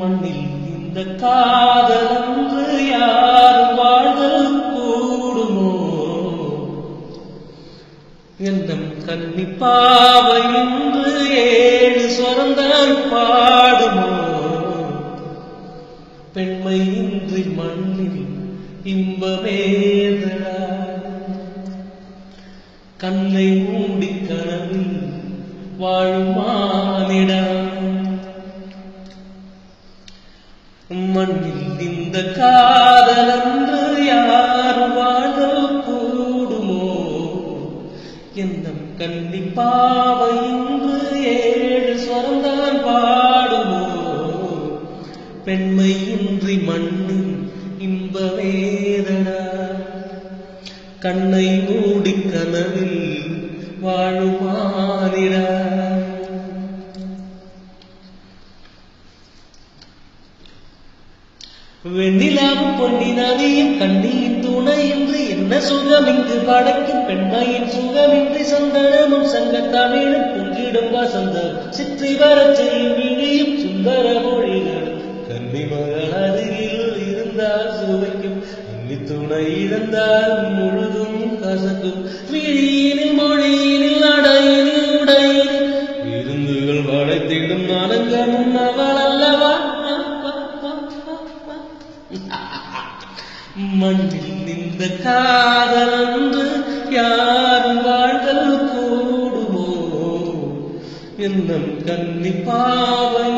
மண்ணில் இந்த காதலன்று யார் வாழ்தல் கூடுமோ எந்தம் கன்னிப்பாவை என்று 7 ஸ்வரந்தால் பாடுமோ பெண்மை இன்றி மண்ணில் இன்பமேதடா கண்ணை மூடி கனவில் வாழுமானிடா மண்ணில் இந்த காதலன்று யார் வாழ்தல் கூடுமோ எந்தம் கன்னிப்பாவை இன்று 7 ஸ்வரந்தான் பாடுமோ பெண்மை இன்றி மண்ணில் இன்பவேதனா கண்ணை மூடி கனவில் வாழுமானிடா வெண்ணிலாவும் பொன்னினாவியும் கண்ணியின் துணையின்றி என்ன சுகம் இங்கு படைக்கும் பெண்மையின் சுகமின்றி சந்தனமும் சங்கத்தமிழும் பொங்கிடும் வசந்தம் சிற்றி வரச் செய்யும் இனியும் சுந்தர மொழிகள் கன்னிமகள் அருகில் இருந்தால் சுவைக்கும் அன்னி துணை இருந்தால் முழுதும் கசக்கும் விழியினில் மொழியினில் அடையினில் உடையினில் விருந்துகள் படைத்திடும் நலங்கமும் அவள் அல்லவா மண்ணில் இந்த காதலன்று யாரும் வாழ்தல் கூடுமோ என்னும் கன்னிப்பாவை